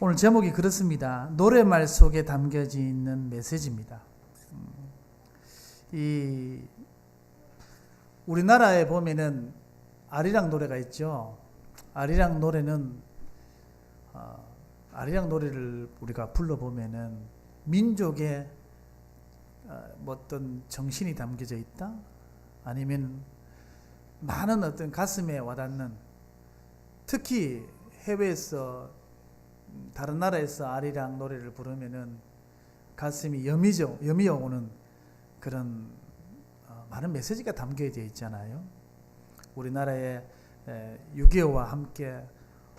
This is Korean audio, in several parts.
오늘 제목이 그렇습니다. 노래말 속에 담겨져 있는 메시지입니다. 이 우리나라에 보면은 아리랑 노래가 있죠. 아리랑 노래는 아리랑 노래를 우리가 불러보면은 민족의 어떤 정신이 담겨져 있다, 아니면 많은 어떤 가슴에 와닿는, 특히 해외에서 다른 나라에서 아리랑 노래를 부르면은 가슴이 여미져 오는 그런 많은 메시지가 담겨져 있잖아요. 우리나라의 6.25와 함께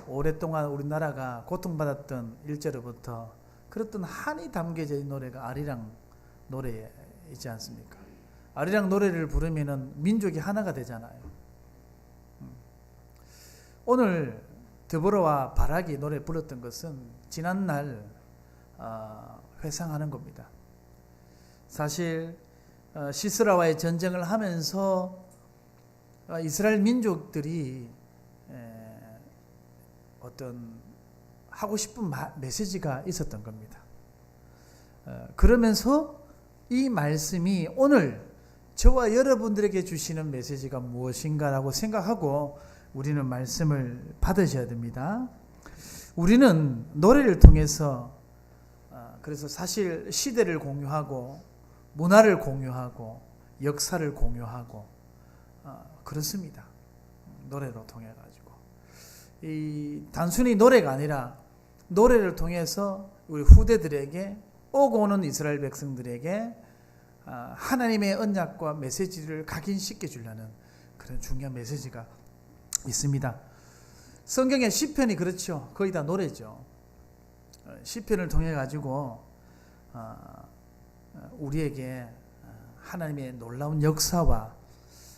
오랫동안 우리나라가 고통받았던 일제로부터 그랬던 한이 담겨져 있는 노래가 아리랑 노래에 있지 않습니까? 아리랑 노래를 부르면은 민족이 하나가 되잖아요. 오늘 드보라와 바락이 노래 불렀던 것은 지난날 회상하는 겁니다. 사실 시스라와의 전쟁을 하면서 이스라엘 민족들이 어떤 하고 싶은 메시지가 있었던 겁니다. 그러면서 이 말씀이 오늘 저와 여러분들에게 주시는 메시지가 무엇인가라고 생각하고 우리는 말씀을 받으셔야 됩니다. 우리는 노래를 통해서 그래서 사실 시대를 공유하고 문화를 공유하고 역사를 공유하고 그렇습니다. 노래로 통해 가지고 이 단순히 노래가 아니라 노래를 통해서 우리 후대들에게, 오고 오는 이스라엘 백성들에게 하나님의 언약과 메시지를 각인시켜 주려는 그런 중요한 메시지가 있습니다. 성경의 시편이 그렇죠. 거의 다 노래죠. 시편을 통해 가지고 우리에게 하나님의 놀라운 역사와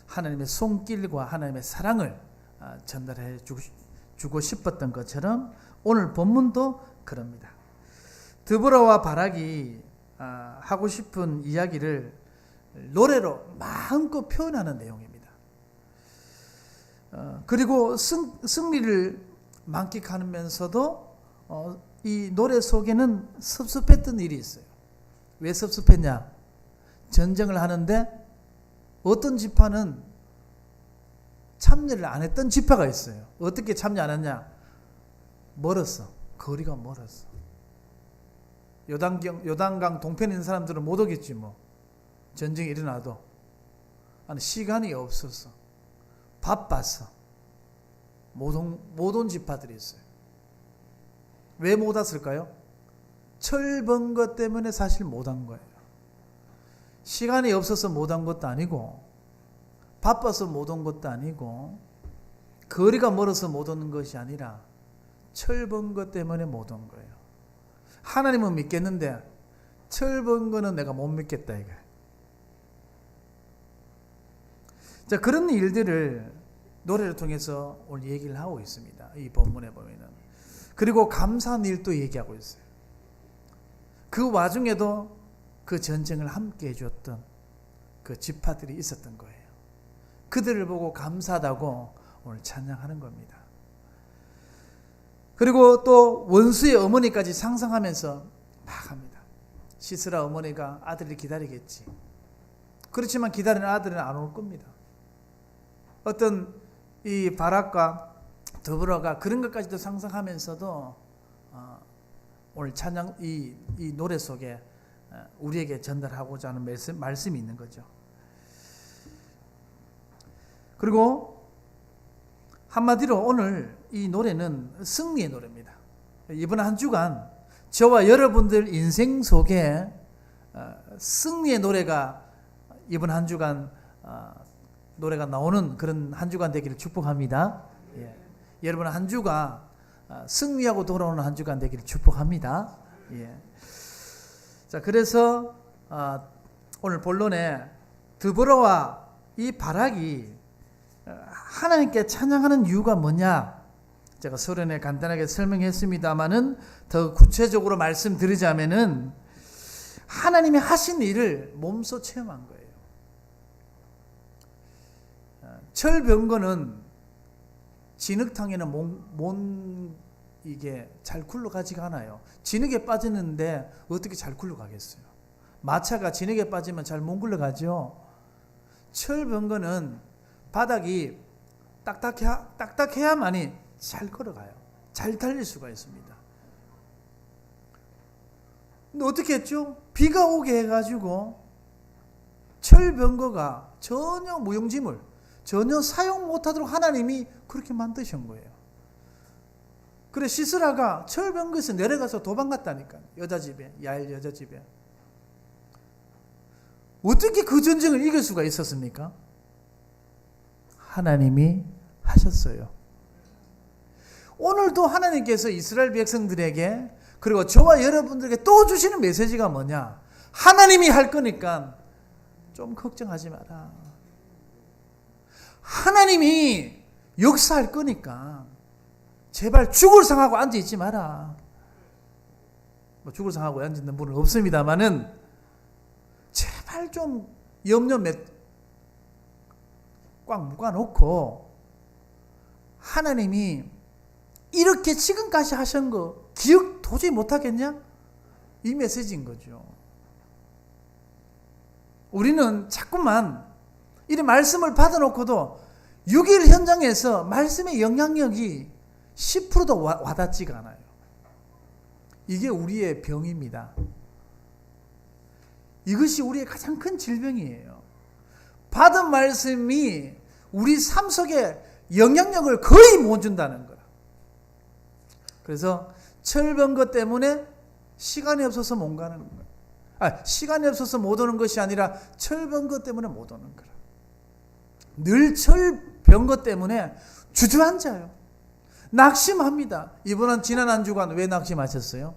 하나님의 손길과 하나님의 사랑을 전달해 주고 싶었던 것처럼 오늘 본문도 그럽니다. 드보라와 바락이 하고 싶은 이야기를 노래로 마음껏 표현하는 내용입니다. 그리고 승리를 만끽하면서도 이 노래 속에는 섭섭했던 일이 있어요. 왜 섭섭했냐? 전쟁을 하는데 어떤 지파는 참여를 안 했던 지파가 있어요. 어떻게 참여 안 했냐? 멀었어. 거리가 멀었어. 요단강 동편에 있는 사람들은 못 오겠지 뭐. 전쟁이 일어나도. 아니, 시간이 없었어. 바빴어. 못 온 지파들이 있어요. 왜 못 왔을까요? 철번 것 때문에 사실 못 온 거예요. 시간이 없어서 못 온 것도 아니고, 바빠서 못 온 것도 아니고, 거리가 멀어서 못 오는 것이 아니라 철번 것 때문에 못 온 거예요. 하나님은 믿겠는데 철번 거는 내가 못 믿겠다 이거예요. 자, 그런 일들을 노래를 통해서 오늘 얘기를 하고 있습니다. 이 본문에 보면은. 그리고 감사한 일도 얘기하고 있어요. 그 와중에도 그 전쟁을 함께 해주었던 그 지파들이 있었던 거예요. 그들을 보고 감사하다고 오늘 찬양하는 겁니다. 그리고 또 원수의 어머니까지 상상하면서 막 합니다. 시스라 어머니가 아들을 기다리겠지. 그렇지만 기다리는 아들은 안 올 겁니다. 어떤 이 바락과 드보라가 그런 것까지도 상상하면서도 오늘 찬양 이 노래 속에 우리에게 전달하고자 하는 말씀이 있는 거죠. 그리고 한마디로 오늘 이 노래는 승리의 노래입니다. 이번 한 주간 저와 여러분들 인생 속에 승리의 노래가 이번 한 주간 노래가 나오는 그런 한 주간 되기를 축복합니다. 예. 여러분 한 주가 승리하고 돌아오는 한 주간 되기를 축복합니다. 예. 자, 그래서 오늘 본론에 드보라와 이 바락이 하나님께 찬양하는 이유가 뭐냐? 제가 서론에 간단하게 설명했습니다만은 더 구체적으로 말씀드리자면은 하나님이 하신 일을 몸소 체험한 거예요. 철병거는 진흙탕에는 못 이게 잘 굴러가지가 않아요. 진흙에 빠졌는데 어떻게 잘 굴러가겠어요? 마차가 진흙에 빠지면 잘 못 굴러가죠. 철병거는 바닥이 딱딱해야만이 잘 걸어가요. 잘 달릴 수가 있습니다. 근데 어떻게 했죠? 비가 오게 해가지고 철병거가 전혀 무용지물, 전혀 사용 못하도록 하나님이 그렇게 만드신 거예요. 그래 시스라가 철병거에서 내려가서 도망갔다니까. 여자 집에, 야엘 여자 집에. 어떻게 그 전쟁을 이길 수가 있었습니까? 하나님이 하셨어요. 오늘도 하나님께서 이스라엘 백성들에게 그리고 저와 여러분들에게 또 주시는 메시지가 뭐냐? 하나님이 할 거니까 좀 걱정하지 마라. 하나님이 역사할 거니까 제발 죽을 상하고 앉아있지 마라. 뭐 죽을 상하고 앉아있는 분은 없습니다만은 제발 좀 염려 꽉 묶어놓고 하나님이 이렇게 지금까지 하신 거 기억 도저히 못하겠냐? 이 메시지인 거죠. 우리는 자꾸만 이 말씀을 받아놓고도 6일 현장에서 말씀의 영향력이 10%도 와닿지가 않아요. 이게 우리의 병입니다. 이것이 우리의 가장 큰 질병이에요. 받은 말씀이 우리 삶 속에 영향력을 거의 못 준다는 거라. 그래서 철병거 때문에 시간이 없어서 못 가는 거야. 시간이 없어서 못 오는 것이 아니라 철병거 때문에 못 오는 거라. 늘 철병거 때문에 주저앉아요. 낙심합니다. 이번은 지난 한 주간 왜 낙심하셨어요?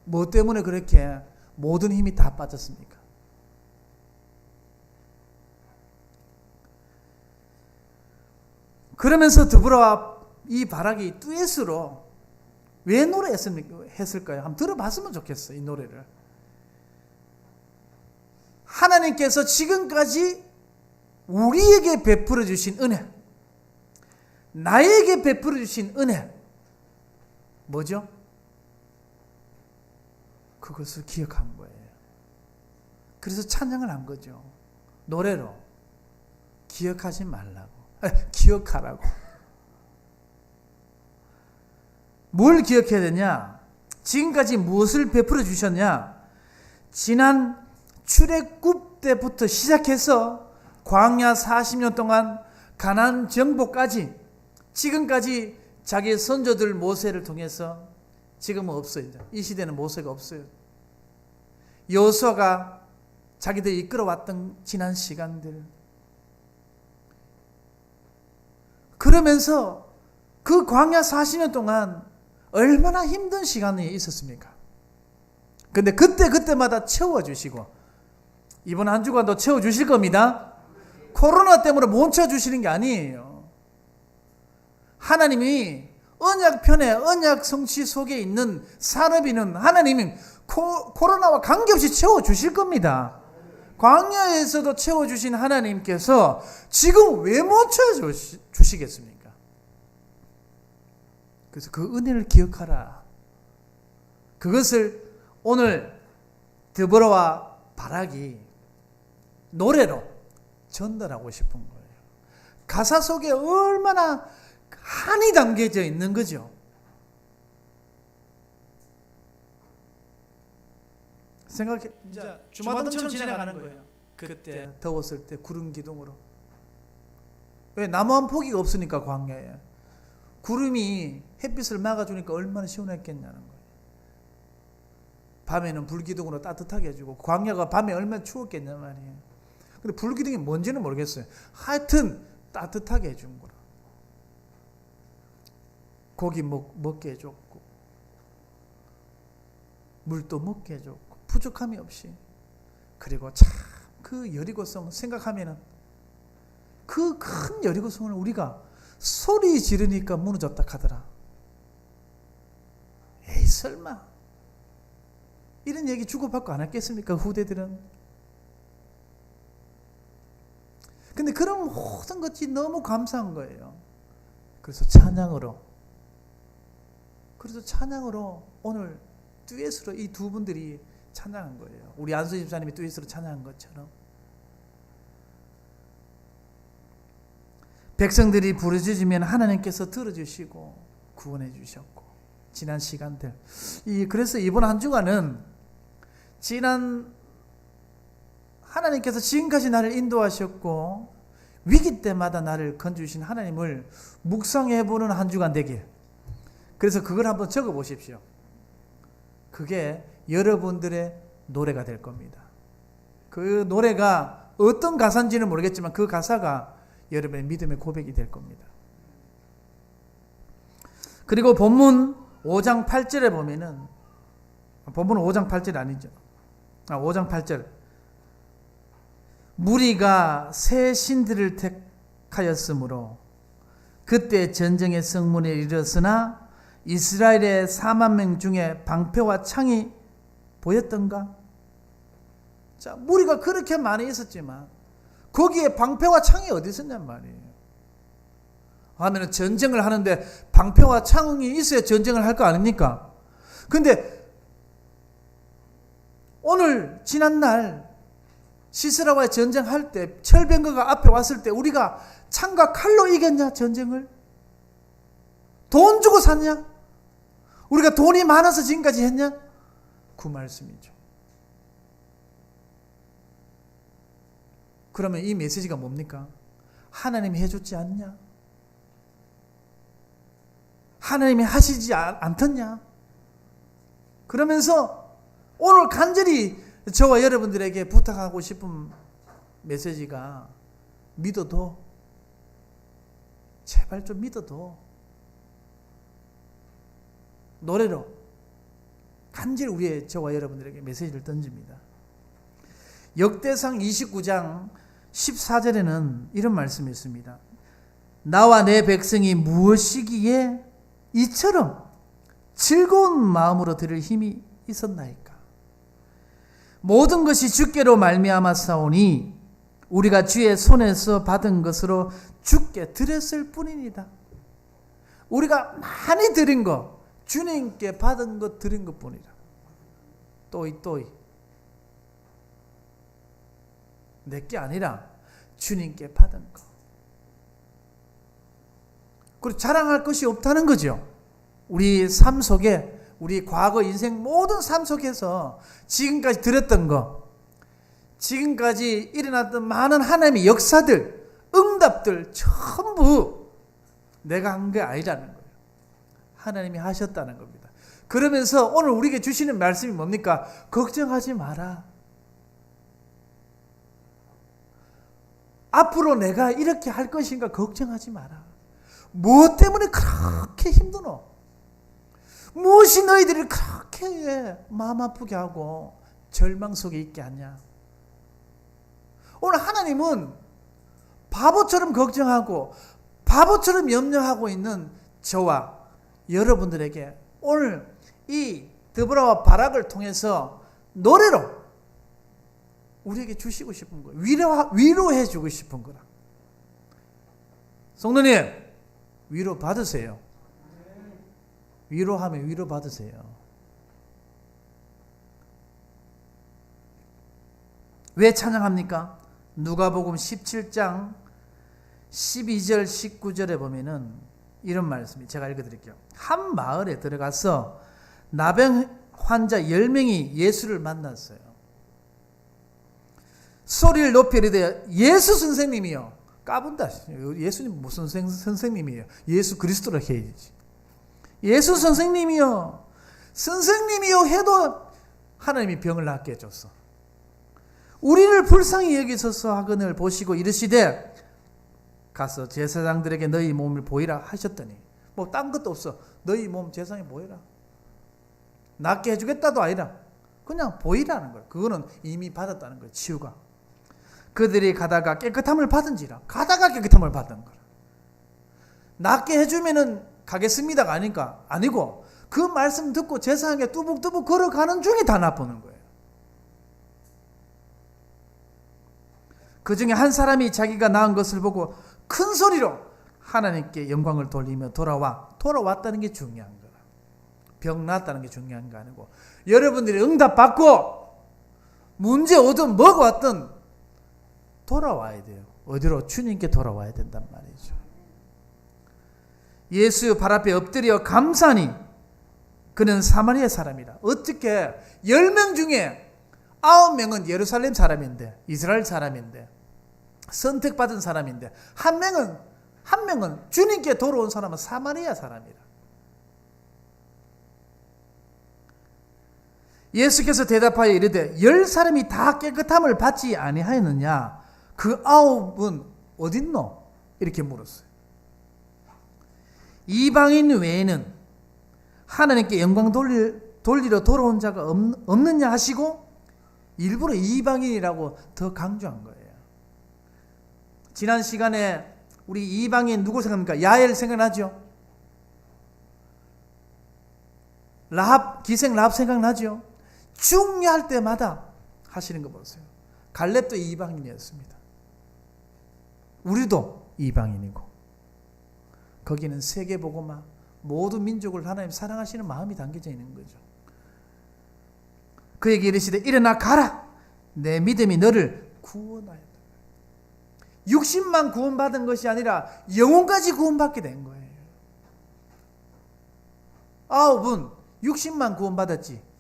뭐 때문에 그렇게 모든 힘이 다 빠졌습니까? 그러면서 드보라와 이 바락이 듀엣으로 왜 노래했을까요? 한번 들어봤으면 좋겠어요. 이 노래를. 하나님께서 지금까지 우리에게 베풀어 주신 은혜, 나에게 베풀어 주신 은혜 뭐죠? 그것을 기억한 거예요. 그래서 찬양을 한 거죠. 노래로 기억하지 말라고. 기억하라고. 뭘 기억해야 되냐? 지금까지 무엇을 베풀어 주셨냐? 지난 출애굽 때부터 시작해서 광야 40년 동안 가나안 정복까지 지금까지 자기 선조들 모세를 통해서 지금은 없어요. 이 시대는 모세가 없어요. 여호수아가 자기들 이끌어왔던 지난 시간들. 그러면서 그 광야 40년 동안 얼마나 힘든 시간이 있었습니까? 근데 그때마다 채워주시고 이번 한 주간도 채워주실 겁니다. 코로나 때문에 못 채워주시는 게 아니에요. 하나님이 언약편에 언약 성취 속에 있는 산업인은 하나님이 코로나와 관계없이 채워주실 겁니다. 광야에서도 채워주신 하나님께서 지금 왜 못 채워주시겠습니까? 그래서 그 은혜를 기억하라. 그것을 오늘 드보라와 바락이 노래로 전달하고 싶은 거예요. 가사 속에 얼마나 한이 담겨져 있는 거죠. 생각해. 이제 주마등처럼 지나가는 거예요. 그때 더웠을 때 구름 기둥으로. 왜? 나무 한 포기가 없으니까 광야에. 구름이 햇빛을 막아주니까 얼마나 시원했겠냐는 거예요. 밤에는 불기둥으로 따뜻하게 해주고 광야가 밤에 얼마나 추웠겠냐 말이에요. 근데 불기둥이 뭔지는 모르겠어요. 하여튼 따뜻하게 해준 거라. 고기 먹게 해줬고 물도 먹게 해줬고 부족함이 없이. 그리고 참 그 여리고성 생각하면은 그 큰 여리고성을 우리가 소리 지르니까 무너졌다 하더라. 에이 설마 이런 얘기 주고받고 안 했겠습니까? 후대들은. 근데 그런 모든 것이 너무 감사한 거예요. 그래서 찬양으로 그래서 찬양으로 오늘 듀엣으로 이 두 분들이 찬양한 거예요. 우리 안수 집사님이 듀엣으로 찬양한 것처럼. 백성들이 부르짖으면 하나님께서 들어주시고 구원해 주셨고, 지난 시간들. 그래서 이번 한 주간은 하나님께서 지금까지 나를 인도하셨고 위기 때마다 나를 건져주신 하나님을 묵상해보는 한 주간 되길. 그래서 그걸 한번 적어보십시오. 그게 여러분들의 노래가 될 겁니다. 그 노래가 어떤 가사인지는 모르겠지만 그 가사가 여러분의 믿음의 고백이 될 겁니다. 그리고 본문 5장 8절에 보면은, 본문은 5장 8절 아니죠. 5장 8절. 무리가 새 신들을 택하였으므로 그때 전쟁의 성문에 이르렀으나 이스라엘의 4만 명 중에 방패와 창이 보였던가? 자, 무리가 그렇게 많이 있었지만 거기에 방패와 창이 어디 있었냔 말이에요. 하면 전쟁을 하는데 방패와 창이 있어야 전쟁을 할 거 아닙니까? 근데 오늘 지난날 시스라와의 전쟁할 때 철병거가 앞에 왔을 때 우리가 창과 칼로 이겼냐 전쟁을? 돈 주고 샀냐? 우리가 돈이 많아서 지금까지 했냐? 그 말씀이죠. 그러면 이 메시지가 뭡니까? 하나님이 해줬지 않냐? 하나님이 하시지 않겠냐? 그러면서 오늘 간절히 저와 여러분들에게 부탁하고 싶은 메시지가, 믿어도, 제발 좀 믿어도, 노래로 간절히 우리의 저와 여러분들에게 메시지를 던집니다. 역대상 29장 14절에는 이런 말씀이 있습니다. 나와 내 백성이 무엇이기에 이처럼 즐거운 마음으로 들을 힘이 있었나이까? 모든 것이 주께로 말미암아 사오니 우리가 주의 손에서 받은 것으로 주께 드렸을 뿐이니다. 우리가 많이 드린 거, 주님께 받은 것 드린 것 뿐이라. 또이 내게 아니라 주님께 받은 거. 그리고 자랑할 것이 없다는 거죠. 우리 삶 속에, 우리 과거 인생 모든 삶 속에서 지금까지 들었던 거, 지금까지 일어났던 많은 하나님의 역사들, 응답들 전부 내가 한 게 아니라는 거예요. 하나님이 하셨다는 겁니다. 그러면서 오늘 우리에게 주시는 말씀이 뭡니까? 걱정하지 마라. 앞으로 내가 이렇게 할 것인가 걱정하지 마라. 무엇 때문에 그렇게 힘드노? 무엇이 너희들을 그렇게 마음 아프게 하고 절망 속에 있게 하냐? 오늘 하나님은 바보처럼 걱정하고 바보처럼 염려하고 있는 저와 여러분들에게 오늘 이 드보라와 바락을 통해서 노래로 우리에게 주시고 싶은 거예요. 위로해 주고 싶은 거라. 성도님, 위로 받으세요. 위로하면 위로 받으세요. 왜 찬양합니까? 누가복음 17장 12절 19절에 보면은 이런 말씀이, 제가 읽어드릴게요. 한 마을에 들어가서 나병 환자 10명이 예수를 만났어요. 소리를 높이 이르되 예수 선생님이요. 까분다. 예수님 무슨 선생님이에요? 예수 그리스도라 해야지. 예수 선생님이요. 선생님이요 해도 하나님이 병을 낫게 해줬어. 우리를 불쌍히 여기소서 하거늘 보시고 이르시되 가서 제사장들에게 너희 몸을 보이라 하셨더니, 뭐 딴 것도 없어. 너희 몸 제사장에 보이라. 낫게 해주겠다도 아니라 그냥 보이라는 거예요. 그거는 이미 받았다는 거예요. 치유가. 그들이 가다가 깨끗함을 받은지라. 가다가 깨끗함을 받은 거라. 낫게 해주면은 가겠습니다가 아니고 그 말씀 듣고 제사장에 뚜벅뚜벅 걸어가는 중에 다 나쁘는 거예요. 그 중에 한 사람이 자기가 나은 것을 보고 큰 소리로 하나님께 영광을 돌리며 돌아왔다는 게 중요한 거라. 병 낫다는 게 중요한 거 아니고 여러분들이 응답 받고 문제 오든 뭐가 왔든 돌아와야 돼요. 어디로? 주님께 돌아와야 된단 말이죠. 예수 발 앞에 엎드려 감사하니 그는 사마리아 사람이라. 어떻게 10명 중에 9명은 예루살렘 사람인데, 이스라엘 사람인데, 선택받은 사람인데 한 명은 주님께 돌아온 사람은 사마리아 사람이라. 예수께서 대답하여 이르되 10사람이 다 깨끗함을 받지 아니하였느냐? 그 9은 어딨노? 이렇게 물었어요. 이방인 외에는 하나님께 영광 돌리러 돌아온 자가 없느냐 하시고 일부러 이방인이라고 더 강조한 거예요. 지난 시간에 우리 이방인 누구 생각합니까? 야엘 생각나죠? 기생 라합 생각나죠? 중요할 때마다 하시는 거 보세요. 갈렙도 이방인이었습니다. 우리도 이방인이고 거기는 세계복음화 모든 민족을 하나님 사랑하시는 마음이 담겨져 있는 거죠. 그에게 이르시되 일어나 가라. 내 믿음이 너를 구원하였다. 60만 구원받은 것이 아니라 영혼까지 구원받게 된 거예요. 9은 60만 구원받았지.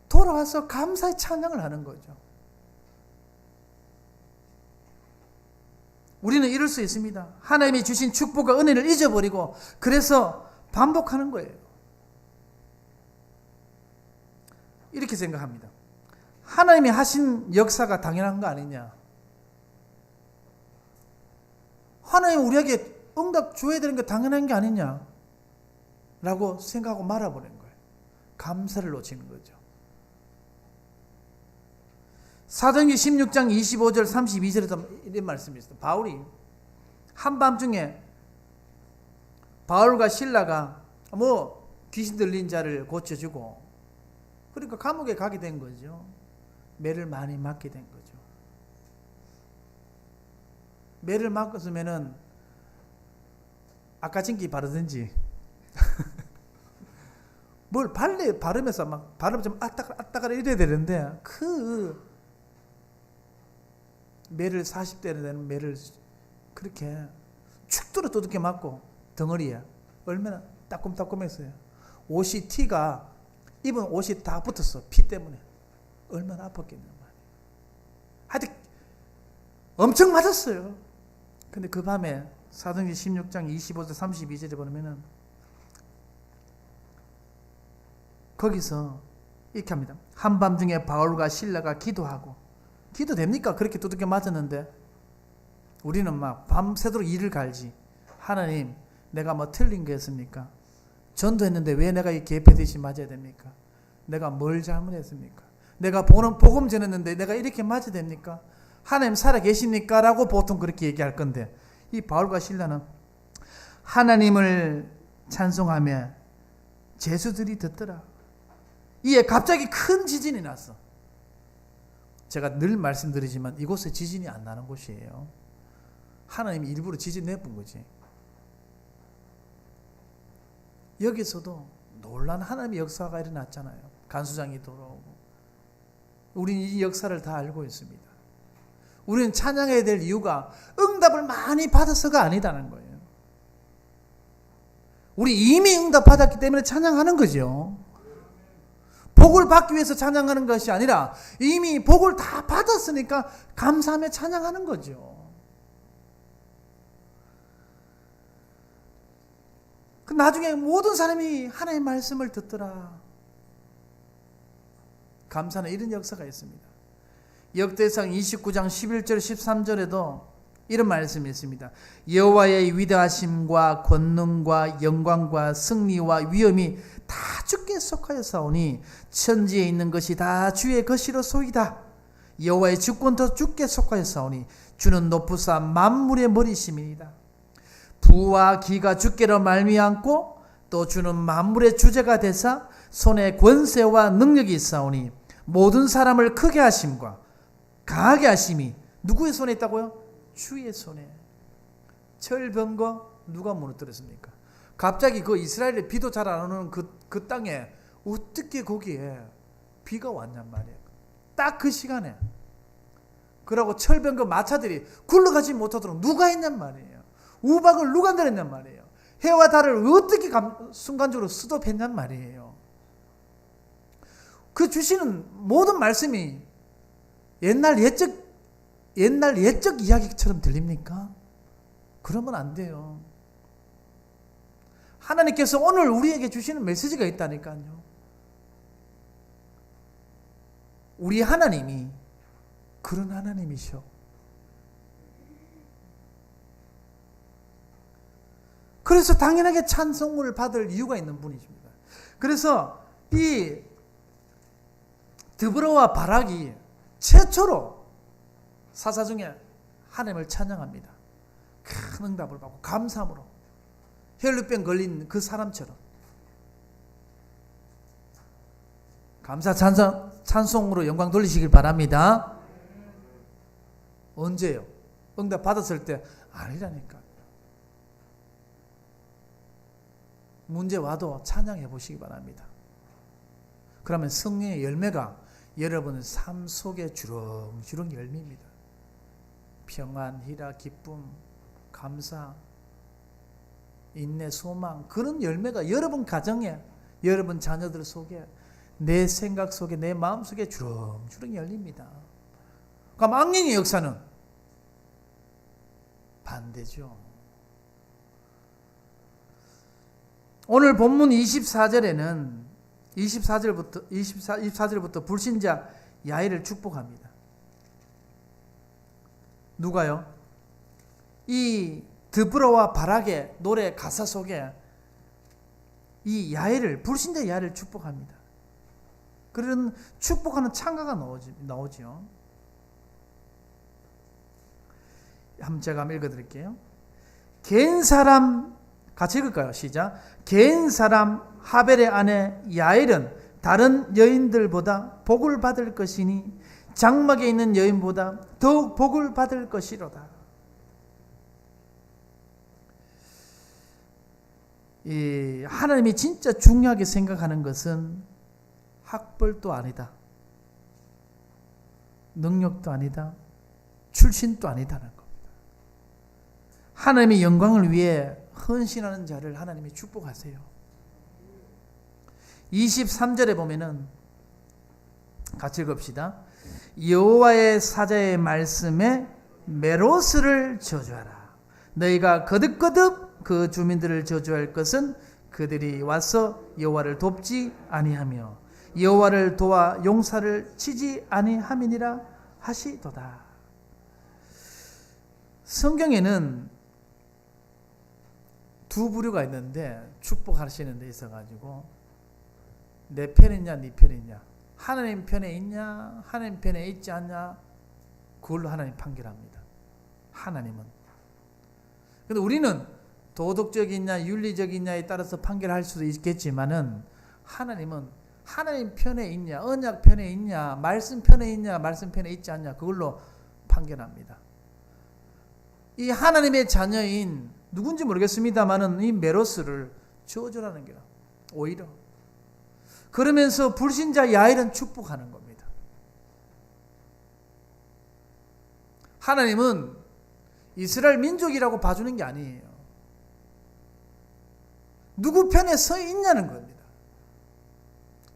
돌아와서 감사의 찬양을 하는 거죠. 우리는 이럴 수 있습니다. 하나님이 주신 축복과 은혜를 잊어버리고 그래서 반복하는 거예요. 이렇게 생각합니다. 하나님이 하신 역사가 당연한 거 아니냐? 하나님 우리에게 응답 줘야 되는 게 당연한 게 아니냐? 라고 생각하고 말아버리는 거예요. 감사를 놓치는 거죠. 사도행전 16장 25절 32절에도 이런 말씀이 있어요. 바울이 한밤중에 바울과 실라가 귀신 들린 자를 고쳐주고 그러니까 감옥에 가게 된 거죠. 매를 많이 맞게 된 거죠. 매를 맞았으면은 아까진기 바르든지 뭘 바르면서 막 바르면 좀 아따가라 이래야 되는데 그 매를 40대나 되는 매를 그렇게 축도로 두둑게 맞고 덩어리에 얼마나 따끔따끔했어요. 옷이 티가 입은 옷이 다 붙었어. 피 때문에 얼마나 아팠겠냐 말이에요. 하여튼 엄청 맞았어요. 근데 그 밤에 사도행전 16장 25절 32절에 보면은 거기서 이렇게 합니다. 한밤중에 바울과 실라가 기도하고 기도 됩니까? 그렇게 두둑게 맞았는데 우리는 막 밤새도록 이를 갈지. 하나님 내가 뭐 틀린 게 있습니까? 전도했는데 왜 내가 이 개패듯이 맞아야 됩니까? 내가 뭘 잘못했습니까? 내가 복음 전했는데 내가 이렇게 맞아야 됩니까? 하나님 살아계십니까? 라고 보통 그렇게 얘기할 건데 이 바울과 실라는 하나님을 찬송하며 제수들이 듣더라. 이에 갑자기 큰 지진이 났어. 제가 늘 말씀드리지만 이곳에 지진이 안 나는 곳이에요. 하나님이 일부러 지진 내본 거지. 여기서도 놀란 하나님의 역사가 일어났잖아요. 간수장이 돌아오고. 우리는 이 역사를 다 알고 있습니다. 우리는 찬양해야 될 이유가 응답을 많이 받아서가 아니다는 거예요. 우리 이미 응답 받았기 때문에 찬양하는 거죠. 복을 받기 위해서 찬양하는 것이 아니라 이미 복을 다 받았으니까 감사하며 찬양하는 거죠. 그 나중에 모든 사람이 하나님의 말씀을 듣더라. 감사는 이런 역사가 있습니다. 역대상 29장 11절 13절에도 이런 말씀이 있습니다. 여호와의 위대하심과 권능과 영광과 승리와 위엄이 다 주께 속하였사오니 천지에 있는 것이 다 주의 것이로소이다. 여호와의 주권도 주께 속하였사오니 주는 높으사 만물의 머리심이니이다. 부와 기가 주께로 말미암고 또 주는 만물의 주제가 되사 손에 권세와 능력이 있사오니 모든 사람을 크게 하심과 강하게 하심이 누구의 손에 있다고요? 주의 손에. 철병거 누가 무너뜨렸습니까? 갑자기 그 이스라엘에 비도 잘 안 오는 그 땅에 어떻게 거기에 비가 왔냔 말이에요. 딱 그 시간에. 그러고 철병 그 마차들이 굴러가지 못하도록 누가 했냔 말이에요. 우박을 누가 내렸냔 말이에요. 해와 달을 어떻게 순간적으로 스톱했냔 말이에요. 그 주시는 모든 말씀이 옛날 옛적 이야기처럼 들립니까? 그러면 안 돼요. 하나님께서 오늘 우리에게 주시는 메시지가 있다니까요. 우리 하나님이 그런 하나님이셔. 그래서 당연하게 찬송을 받을 이유가 있는 분이십니다. 그래서 이 드보라와 바락이 최초로 사사 중에 하나님을 찬양합니다. 큰 응답을 받고 감사함으로 혈루병 걸린 그 사람처럼 감사 찬송으로 영광 돌리시길 바랍니다. 언제요? 응답 받았을 때 아니라니까. 문제 와도 찬양해 보시기 바랍니다. 그러면 성령의 열매가 여러분의 삶 속에 주렁주렁 열매입니다. 평안, 희락, 기쁨, 감사, 인내, 소망, 그런 열매가 여러분 가정에, 여러분 자녀들 속에, 내 생각 속에, 내 마음 속에 주렁주렁 열립니다. 그럼 악령의 역사는 반대죠. 오늘 본문 24절부터 불신자 야일을 축복합니다. 누가요? 이 드보라와 바락의 노래 가사 속에 이 야일을, 불신자 야일을 축복합니다. 그런 축복하는 찬가가 나오죠. 한번 제가 한번 읽어드릴게요. 갠 사람, 같이 읽을까요? 시작. 갠 사람 하벨의 아내 야일은 다른 여인들보다 복을 받을 것이니 장막에 있는 여인보다 더욱 복을 받을 것이로다. 이 하나님이 진짜 중요하게 생각하는 것은 학벌도 아니다, 능력도 아니다, 출신도 아니다는 겁니다. 하나님의 영광을 위해 헌신하는 자를 하나님이 축복하세요. 23절에 보면은 같이 읽읍시다. 여호와의 사자의 말씀에 메로스를 저주하라. 너희가 거듭거듭 그 주민들을 저주할 것은 그들이 와서 여호와를 돕지 아니하며 여호와를 도와 용사를 치지 아니함이니라 하시도다. 성경에는 두 부류가 있는데 축복하시는 데 있어가지고 내 편이냐 네 편이냐, 하나님 편에 있냐 하나님 편에 있지 않냐, 그걸로 하나님 판결합니다. 하나님은. 근데 우리는 도덕적이냐 윤리적이냐에 따라서 판결할 수도 있겠지만은 하나님은 하나님 편에 있냐, 언약 편에 있냐, 말씀 편에 있냐, 말씀 편에 있지 않냐, 그걸로 판결합니다. 이 하나님의 자녀인 누군지 모르겠습니다만은 이 메로스를 저주라는 게 오히려 그러면서 불신자 야일은 축복하는 겁니다. 하나님은 이스라엘 민족이라고 봐주는 게 아니에요. 누구 편에 서 있냐는 겁니다.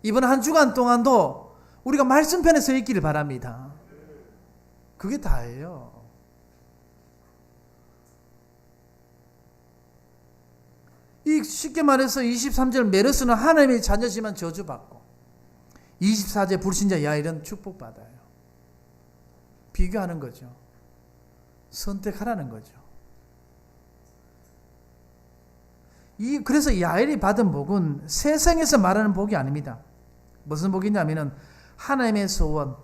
이번 한 주간 동안도 우리가 말씀 편에 서 있기를 바랍니다. 그게 다예요. 이 쉽게 말해서 23절 메로스는 하나님의 자녀지만 저주받고 24절 불신자 야일은 축복받아요. 비교하는 거죠. 선택하라는 거죠. 그래서 야일이 받은 복은 세상에서 말하는 복이 아닙니다. 무슨 복이냐면은 하나님의 소원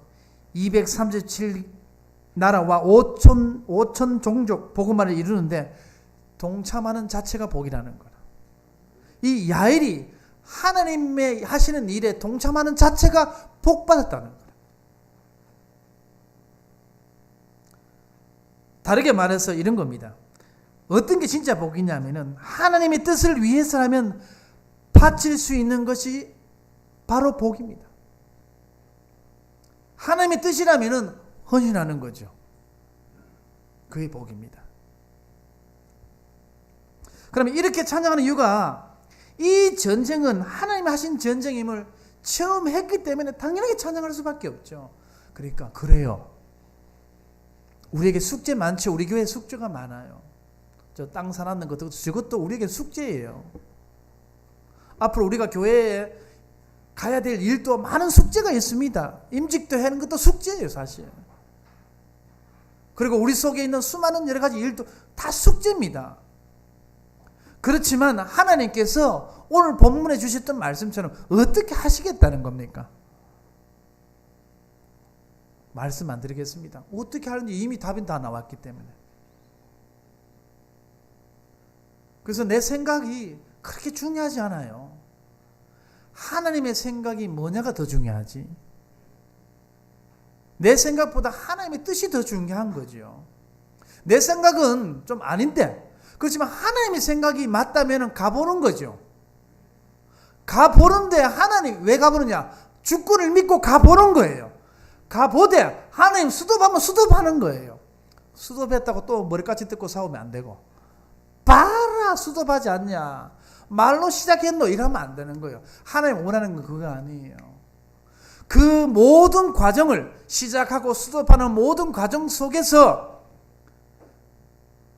237 나라와 5천 종족 복음화를 이루는데 동참하는 자체가 복이라는 거라. 이 야일이 하나님의 하시는 일에 동참하는 자체가 복받았다는 거라. 다르게 말해서 이런 겁니다. 어떤 게 진짜 복이냐면은 하나님의 뜻을 위해서라면 바칠 수 있는 것이 바로 복입니다. 하나님의 뜻이라면은 헌신하는 거죠. 그게 복입니다. 그러면 이렇게 찬양하는 이유가 이 전쟁은 하나님이 하신 전쟁임을 처음 했기 때문에 당연하게 찬양할 수밖에 없죠. 그러니까 그래요. 우리에게 숙제 많죠. 우리 교회 숙제가 많아요. 저 땅 사놨는 것도 저것도 우리에게 숙제예요. 앞으로 우리가 교회에 가야 될 일도 많은 숙제가 있습니다. 임직도 하는 것도 숙제예요, 사실. 그리고 우리 속에 있는 수많은 여러 가지 일도 다 숙제입니다. 그렇지만 하나님께서 오늘 본문에 주셨던 말씀처럼 어떻게 하시겠다는 겁니까? 말씀 안 드리겠습니다. 어떻게 하는지 이미 답이 다 나왔기 때문에. 그래서 내 생각이 그렇게 중요하지 않아요. 하나님의 생각이 뭐냐가 더 중요하지. 내 생각보다 하나님의 뜻이 더 중요한 거죠. 내 생각은 좀 아닌데, 그렇지만 하나님의 생각이 맞다면 가보는 거죠. 가보는데 하나님 왜 가보느냐? 주권을 믿고 가보는 거예요. 가보되 하나님 수도하면 수도하는 거예요. 수도했다고 또 머리까지 뜯고 싸우면 안 되고, 봐라 수도하지 않냐, 말로 시작했노 이러면 안 되는 거예요. 하나님 원하는 건 그거 아니에요. 그 모든 과정을 시작하고 수도하는 모든 과정 속에서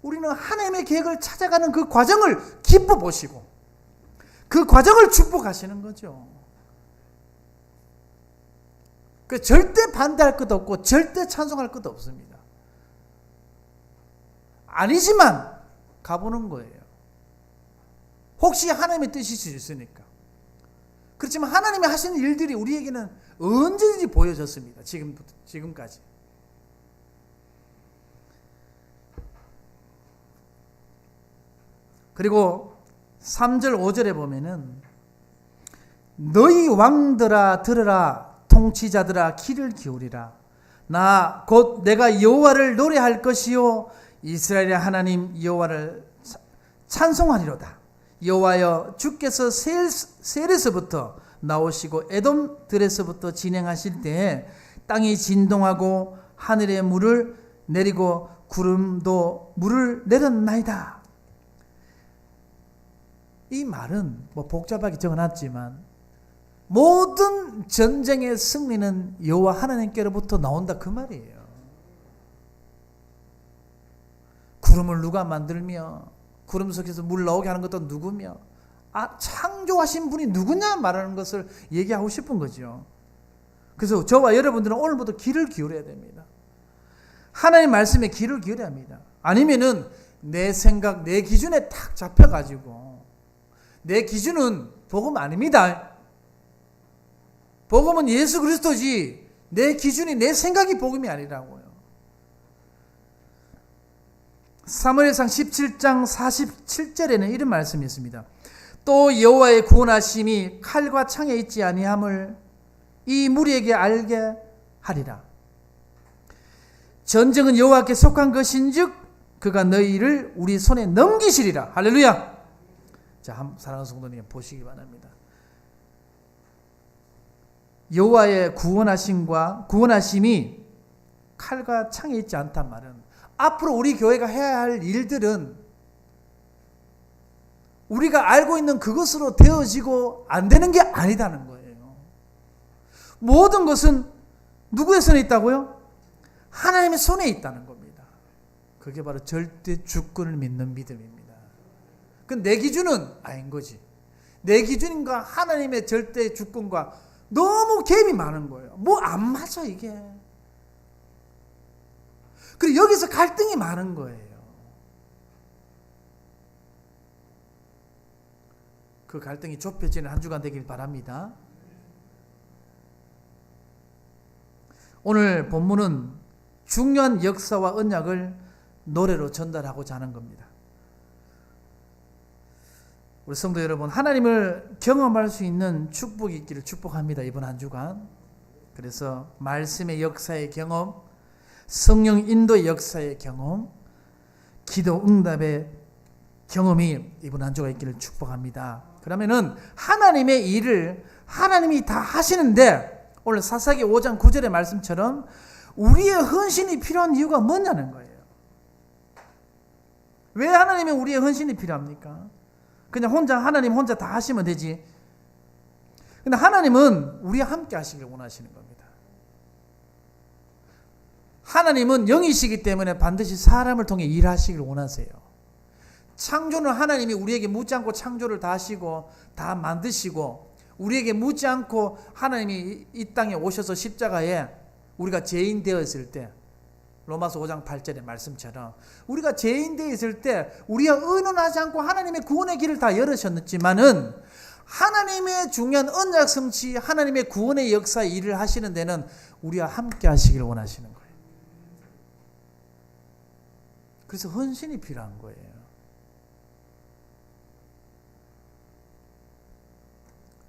우리는 하나님의 계획을 찾아가는 그 과정을 기뻐 보시고 그 과정을 축복하시는 거죠. 그 절대 반대할 것도 없고 절대 찬송할 것도 없습니다. 아니지만 가보는 거예요. 혹시 하나님의 뜻이 있으니까. 그렇지만 하나님이 하시는 일들이 우리에게는 언제든지 보여졌습니다. 지금까지. 그리고 3절 5절에 보면은 너희 왕들아 들으라, 통치자들아 귀를 기울이라. 나 곧 내가 여호와를 노래할 것이요 이스라엘의 하나님 여호와를 찬송하리로다. 여호와여 주께서 셀에서부터 나오시고 에돔들에서부터 진행하실 때에 땅이 진동하고 하늘에 물을 내리고 구름도 물을 내렸나이다. 이 말은 뭐 복잡하게 적어놨지만 모든 전쟁의 승리는 여호와 하나님께로부터 나온다 그 말이에요. 구름을 누가 만들며 구름 속에서 물 나오게 하는 것도 누구며 창조하신 분이 누구냐 말하는 것을 얘기하고 싶은 거죠. 그래서 저와 여러분들은 오늘부터 귀를 기울여야 됩니다. 하나님 말씀에 귀를 기울여야 합니다. 아니면은 내 생각, 내 기준에 탁 잡혀가지고 내 기준은 복음 아닙니다. 복음은 예수 그리스도지 내 기준이 내 생각이 복음이 아니라고요. 사무엘상 17장 47절에는 이런 말씀이 있습니다. 또 여호와의 구원하심이 칼과 창에 있지 아니함을 이 무리에게 알게 하리라. 전쟁은 여호와께 속한 것인즉 그가 너희를 우리 손에 넘기시리라. 할렐루야. 자, 사랑하는 성도님 보시기 바랍니다. 여호와의 구원하심이 칼과 창에 있지 않단 말은 앞으로 우리 교회가 해야 할 일들은 우리가 알고 있는 그것으로 되어지고 안 되는 게 아니다는 거예요. 모든 것은 누구의 손에 있다고요? 하나님의 손에 있다는 겁니다. 그게 바로 절대 주권을 믿는 믿음입니다. 그건 내 기준은 아닌 거지. 내 기준과 하나님의 절대 주권과 너무 갭이 많은 거예요. 뭐 안 맞아 이게. 그리고 여기서 갈등이 많은 거예요. 그 갈등이 좁혀지는 한 주간 되길 바랍니다. 오늘 본문은 중요한 역사와 언약을 노래로 전달하고자 하는 겁니다. 우리 성도 여러분, 하나님을 경험할 수 있는 축복이 있기를 축복합니다. 이번 한 주간. 그래서 말씀의 역사의 경험, 성령 인도의 역사의 경험, 기도 응답의 경험이 이번 한 주가 있기를 축복합니다. 그러면은 하나님의 일을 하나님이 다 하시는데 오늘 사사기 5장 9절의 말씀처럼 우리의 헌신이 필요한 이유가 뭐냐는 거예요. 왜 하나님은 우리의 헌신이 필요합니까? 그냥 하나님 혼자 다 하시면 되지. 근데 하나님은 우리와 함께 하시길 원하시는 겁니다. 하나님은 영이시기 때문에 반드시 사람을 통해 일하시길 원하세요. 창조는 하나님이 우리에게 묻지 않고 창조를 다 하시고 다 만드시고 우리에게 묻지 않고 하나님이 이 땅에 오셔서 십자가에 우리가 죄인 되었을 때 로마서 5장 8절의 말씀처럼 우리가 죄인 되었을 때 우리가 의논하지 않고 하나님의 구원의 길을 다 열으셨지만은 하나님의 중요한 언약 성취 하나님의 구원의 역사 일을 하시는 데는 우리와 함께 하시길 원하시는 거예요. 그래서 헌신이 필요한 거예요.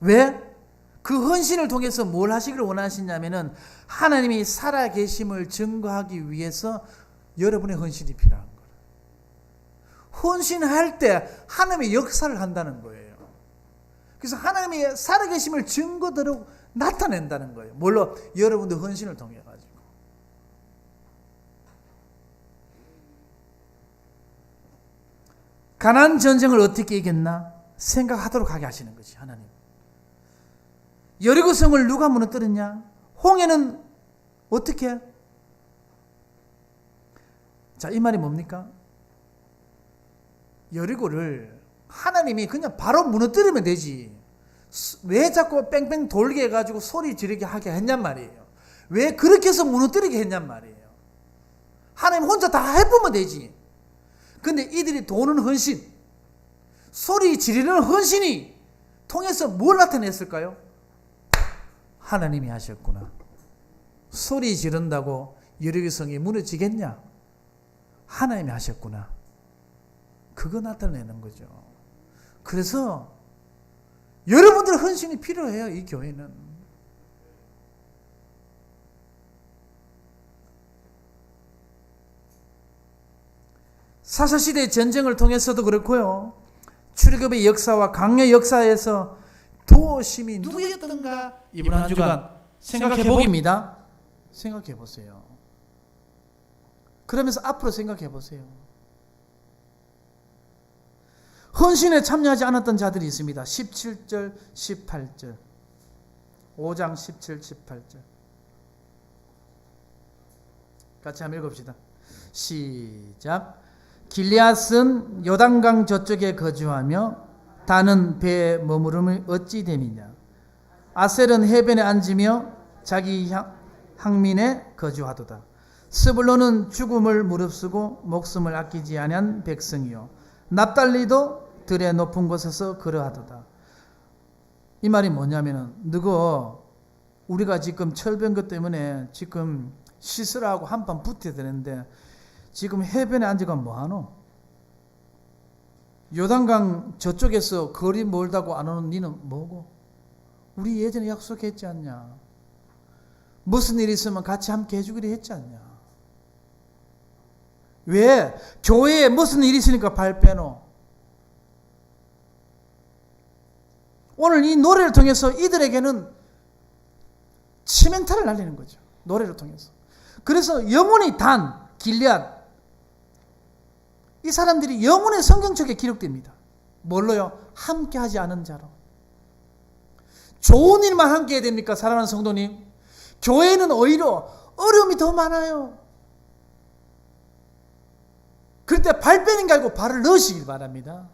왜? 그 헌신을 통해서 뭘 하시길 원하시냐면은 하나님이 살아계심을 증거하기 위해서 여러분의 헌신이 필요한 거예요. 헌신할 때 하나님의 역사를 한다는 거예요. 그래서 하나님의 살아계심을 증거대로 나타낸다는 거예요. 뭘로? 여러분들 헌신을 통해 가지고. 가나안 전쟁을 어떻게 이겼나? 생각하도록 하게 하시는 거지, 하나님. 여리고성을 누가 무너뜨렸냐? 홍해는 어떻게? 자, 이 말이 뭡니까? 여리고를 하나님이 그냥 바로 무너뜨리면 되지. 왜 자꾸 뺑뺑 돌게 해가지고 소리 지르게 하게 했냔 말이에요. 왜 그렇게 해서 무너뜨리게 했냔 말이에요. 하나님 혼자 다 해보면 되지. 근데 이들이 도는 헌신, 소리 지르는 헌신이 통해서 뭘 나타냈을까요? 하나님이 하셨구나. 소리 지른다고 여리고성이 무너지겠냐? 하나님이 하셨구나. 그거 나타내는 거죠. 그래서 여러분들 헌신이 필요해요. 이 교회는. 사사시대의 전쟁을 통해서도 그렇고요. 출애굽의 역사와 강요 역사에서 도심이 누구였던가 이번 한 주간 생각해 보기입니다. 생각해 보세요. 그러면서 앞으로 생각해 보세요. 헌신에 참여하지 않았던 자들이 있습니다. 17절, 18절. 5장 17, 18절. 같이 한번 읽읍시다. 시작. 길리앗은 요단강 저쪽에 거주하며 다는 배에 머무름을 어찌 됨이냐. 아셀은 해변에 앉으며 자기 항민에 거주하도다. 스불론은 죽음을 무릅쓰고 목숨을 아끼지 아니한 백성이요 납달리도 들의 높은 곳에서 그러하도다. 이 말이 뭐냐면은 너거 우리가 지금 철병거 때문에 지금 시설하고 한판 붙어야 되는데 지금 해변에 앉아가 뭐하노? 요단강 저쪽에서 거리 멀다고 안 오는 니는 뭐고? 우리 예전에 약속했지 않냐? 무슨 일이 있으면 같이 함께 해주기로 했지 않냐? 왜? 교회에 무슨 일이 있으니까 발 빼노? 오늘 이 노래를 통해서 이들에게는 치멘타를 날리는 거죠. 노래를 통해서. 그래서 영혼이 단, 길리앗, 이 사람들이 영혼의 성경책에 기록됩니다. 뭘로요? 함께 하지 않은 자로. 좋은 일만 함께 해야 됩니까? 사랑하는 성도님. 교회는 오히려 어려움이 더 많아요. 그럴 때 발 빼는 게 아니고 발을 넣으시길 바랍니다.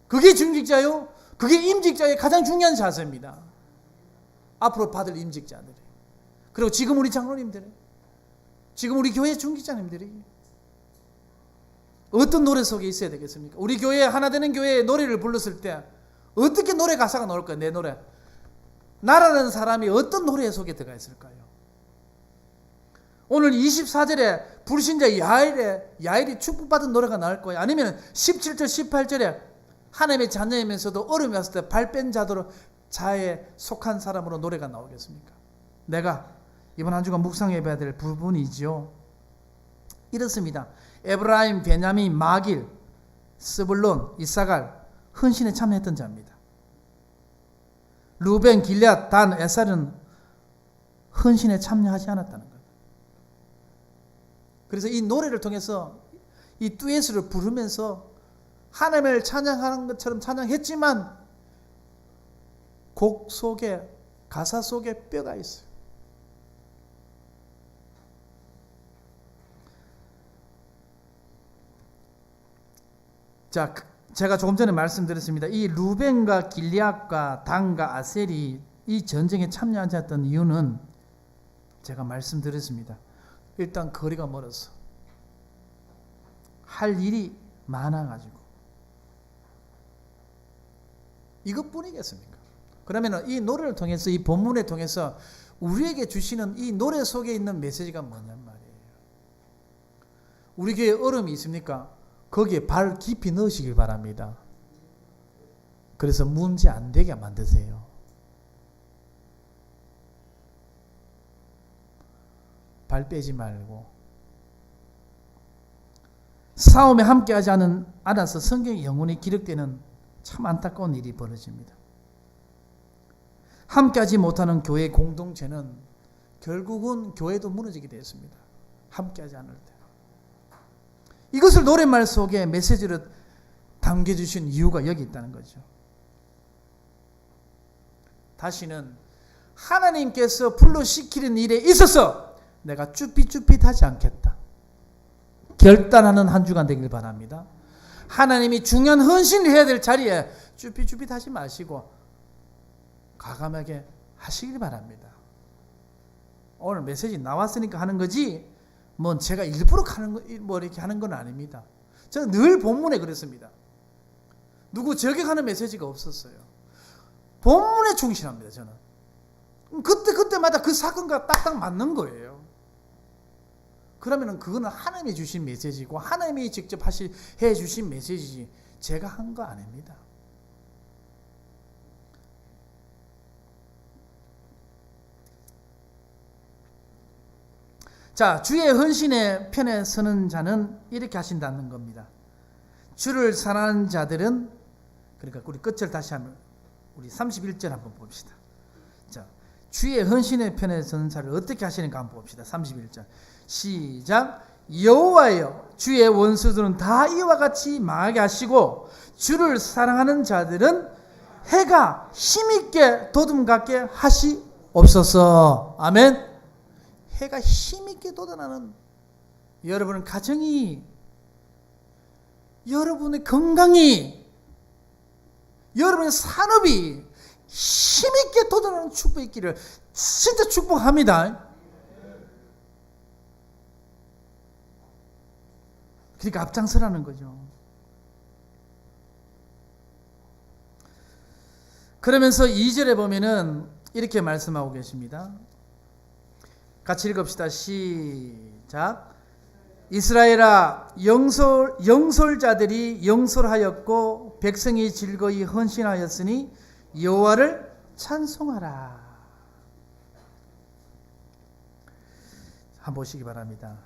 그게 중직자요. 그게 임직자의 가장 중요한 자세입니다. 앞으로 받을 임직자들이. 그리고 지금 우리 장로님들이. 지금 우리 교회 중직자님들이. 어떤 노래 속에 있어야 되겠습니까? 우리 교회 하나 되는 교회의 노래를 불렀을 때 어떻게 노래 가사가 나올까요? 내 노래. 나라는 사람이 어떤 노래 속에 들어가 있을까요? 오늘 24절에 불신자 야일이 축복받은 노래가 나올 거예요. 아니면 17절 18절에 하나님의 자녀이면서도 어려움이 왔을 때 발 뺀 자에 속한 사람으로 노래가 나오겠습니까? 내가 이번 한 주간 묵상해 봐야 될 부분이죠. 이렇습니다. 에브라임, 베냐민, 마길, 스불론, 이사갈 헌신에 참여했던 자입니다. 루벤, 길앗, 단, 에살은 헌신에 참여하지 않았다는 거예요. 그래서 이 노래를 통해서 이 듀엣을 부르면서 하나님을 찬양하는 것처럼 찬양했지만 곡 속에, 가사 속에 뼈가 있어요. 자, 제가 조금 전에 말씀드렸습니다. 이 루벤과 길앗과 단과 아셀이 이 전쟁에 참여하지 않았던 이유는 제가 말씀드렸습니다. 일단 거리가 멀어서 할 일이 많아가지고 이것뿐이겠습니까? 그러면 이 노래를 통해서, 이 본문을 통해서 우리에게 주시는 이 노래 속에 있는 메시지가 뭐냔 말이에요. 우리 교회에 얼음이 있습니까? 거기에 발 깊이 넣으시길 바랍니다. 그래서 문제 안 되게 만드세요. 발 빼지 말고. 싸움에 함께하지 않아서 성경에 영원히 기록되는 참 안타까운 일이 벌어집니다. 함께하지 못하는 교회 공동체는 결국은 교회도 무너지게 되었습니다. 함께하지 않을 때. 이것을 노랫말 속에 메시지로 담겨주신 이유가 여기 있다는 거죠. 다시는 하나님께서 불러시키는 일에 있어서 내가 쭈삣쭈삣하지 않겠다. 결단하는 한 주간 되길 바랍니다. 하나님이 중요한 헌신을 해야 될 자리에 쭈삣쭈삣하지 마시고 과감하게 하시길 바랍니다. 오늘 메시지 나왔으니까 하는 거지 뭐 제가 일부러 이렇게 하는 건 아닙니다. 저는 늘 본문에 그랬습니다. 누구 저격하는 메시지가 없었어요. 본문에 충실합니다. 저는 그때마다 그 사건과 딱딱 맞는 거예요. 그러면 그거는 하나님이 주신 메시지고 하나님이 직접 해 주신 메시지지 제가 한 거 아닙니다. 자, 주의 헌신의 편에 서는 자는 이렇게 하신다는 겁니다. 주를 사랑하는 자들은, 그러니까 우리 끝을 다시 하면 우리 31절 한번 봅시다. 자, 주의 헌신의 편에 서는 자를 어떻게 하시는가 한번 봅시다. 31절 시작. 여호와여, 주의 원수들은 다 이와 같이 망하게 하시고 주를 사랑하는 자들은 해가 힘있게 돋음 같게 하시옵소서. 아멘. 해가 힘있게 돋아나는 여러분의 가정이, 여러분의 건강이, 여러분의 산업이 힘있게 돋아나는 축복이 있기를 진짜 축복합니다. 그러니까 앞장서라는 거죠. 그러면서 2절에 보면은 이렇게 말씀하고 계십니다. 같이 읽읍시다. 시작. 이스라엘아, 영솔자들이 영솔하였고 백성이 즐거이 헌신하였으니 여호와를 찬송하라. 한번 보시기 바랍니다.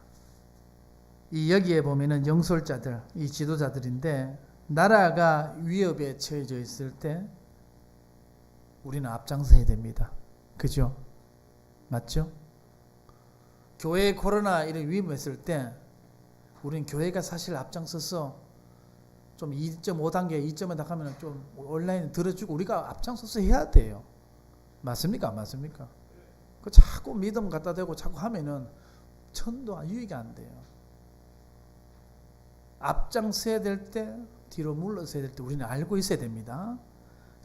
이 여기에 보면은 영솔자들, 이 지도자들인데 나라가 위협에 처해져 있을 때 우리는 앞장서야 됩니다. 그죠? 맞죠? 교회에 코로나 이런 위험했을 때 우리는 교회가 사실 앞장서서 좀 2.5단계, 2.5 나가면 좀 온라인 들어주고 우리가 앞장서서 해야 돼요. 맞습니까? 안 맞습니까? 그 자꾸 믿음 갖다 대고 자꾸 하면은 전도 유익이 안 돼요. 앞장서야 될 때, 뒤로 물러서야 될 때 우리는 알고 있어야 됩니다.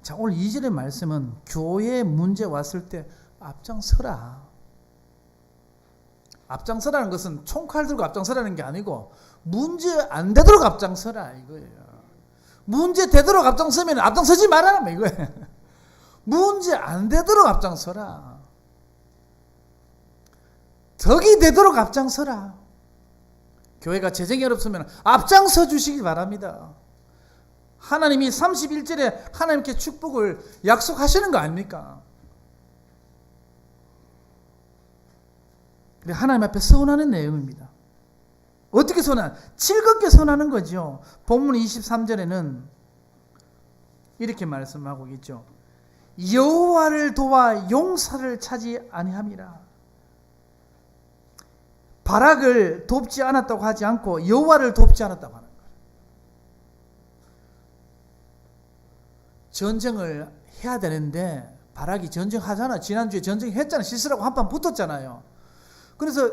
자, 오늘 2절의 말씀은 교회에 문제 왔을 때 앞장서라. 앞장서라는 것은 총칼 들고 앞장서라는 게 아니고 문제 안 되도록 앞장서라 이거예요. 문제 되도록 앞장서면 앞장서지 말아라 이거예요. 문제 안 되도록 앞장서라. 덕이 되도록 앞장서라. 교회가 재정이 어렵으면 앞장서 주시기 바랍니다. 하나님이 31절에 하나님께 축복을 약속하시는 거 아닙니까? 하나님 앞에 서운하는 내용입니다. 어떻게 선언? 즐겁게 선언하는 거죠. 본문 23절에는 이렇게 말씀하고 있죠. 여호와를 도와 용사를 차지 아니함이라. 바락을 돕지 않았다고 하지 않고 여호와를 돕지 않았다고 하는 거예요. 전쟁을 해야 되는데 바락이 전쟁하잖아. 지난주에 전쟁했잖아. 시스라고 한판 붙었잖아요. 그래서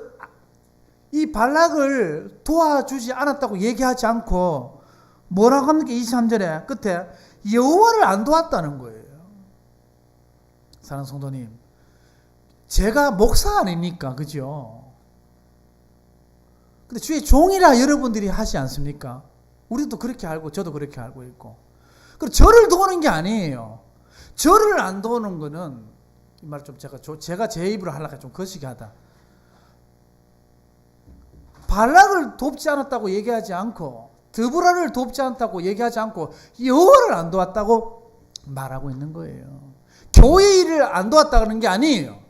이 발락을 도와주지 않았다고 얘기하지 않고 뭐라고 합니까? 23절에 끝에 여호와를 안 도왔다는 거예요. 사랑하는 성도님, 제가 목사 아닙니까? 그죠? 근데 주의 종이라 여러분들이 하지 않습니까? 우리도 그렇게 알고 저도 그렇게 알고 있고. 그리고 저를 도우는 게 아니에요. 저를 안 도우는 거는, 이 말 좀 제가 제 입으로 하려니까 좀 거시기 하다. 발락을 돕지 않았다고 얘기하지 않고 드보라를 돕지 않았다고 얘기하지 않고 여호와를 안 도왔다고 말하고 있는 거예요. 교회 일을 안 도왔다는 게 아니에요.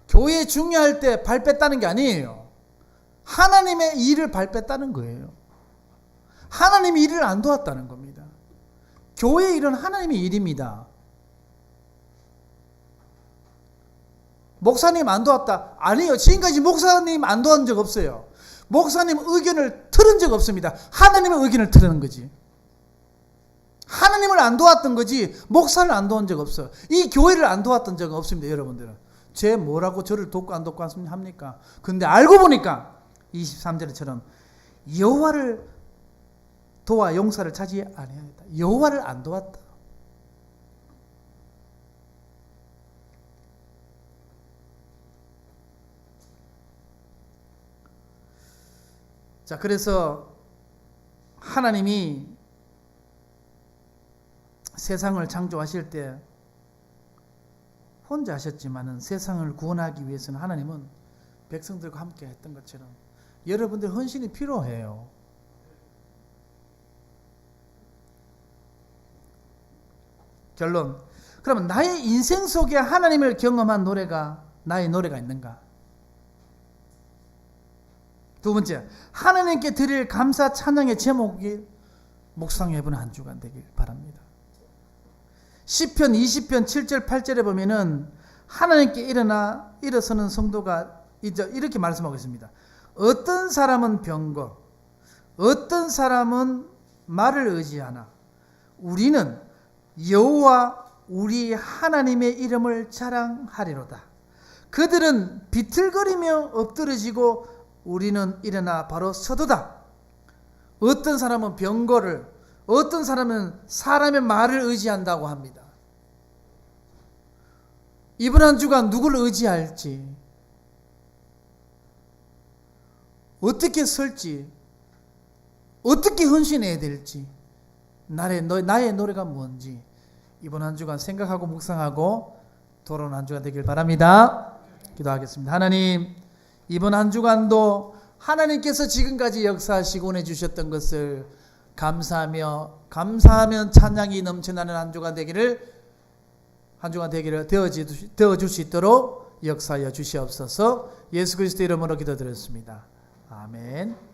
교회 중요할 때 발 뺐다는 게 아니에요. 하나님의 일을 발 뺐다는 거예요. 하나님의 일을 안 도왔다는 겁니다. 교회 일은 하나님의 일입니다. 목사님 안 도왔다? 아니에요. 지금까지 목사님 안 도와준 적 없어요. 목사님 의견을 틀은 적 없습니다. 하나님의 의견을 틀은 거지. 하나님을 안 도왔던 거지 목사를 안 도운 적 없어요. 이 교회를 안 도왔던 적은 없습니다. 여러분들은. 쟤 뭐라고 저를 돕고 안 돕고 합니까? 근데 알고 보니까 23절처럼 여호와를 도와 용사를 차지 아니하였다. 여호와를 안 도왔다. 자, 그래서 하나님이 세상을 창조하실 때 혼자 하셨지만은 세상을 구원하기 위해서는 하나님은 백성들과 함께 했던 것처럼 여러분들 헌신이 필요해요. 결론. 그러면 나의 인생 속에 하나님을 경험한 노래가 나의 노래가 있는가? 두 번째, 하나님께 드릴 감사 찬양의 제목이 묵상해보는 한 주간 되길 바랍니다. 시편 20편 7절 8절에 보면은 하나님께 일어서는 성도가 이렇게 말씀하고 있습니다. 어떤 사람은 병거, 어떤 사람은 말을 의지하나 우리는 여호와 우리 하나님의 이름을 자랑하리로다. 그들은 비틀거리며 엎드러지고 우리는 일어나 바로 서도다. 어떤 사람은 병거를, 어떤 사람은 사람의 말을 의지한다고 합니다. 이번 한 주간 누구를 의지할지, 어떻게 설지, 어떻게 헌신해야 될지, 나의 노래가 뭔지 이번 한 주간 생각하고 묵상하고 돌아오는 한 주간 되길 바랍니다. 기도하겠습니다. 하나님, 이번 한 주간도 하나님께서 지금까지 역사하시고 내주셨던 것을 감사하면 찬양이 넘쳐나는 한 주간 되기를 되어줄 수 있도록 역사하여 주시옵소서. 예수 그리스도 이름으로 기도드렸습니다. 아멘.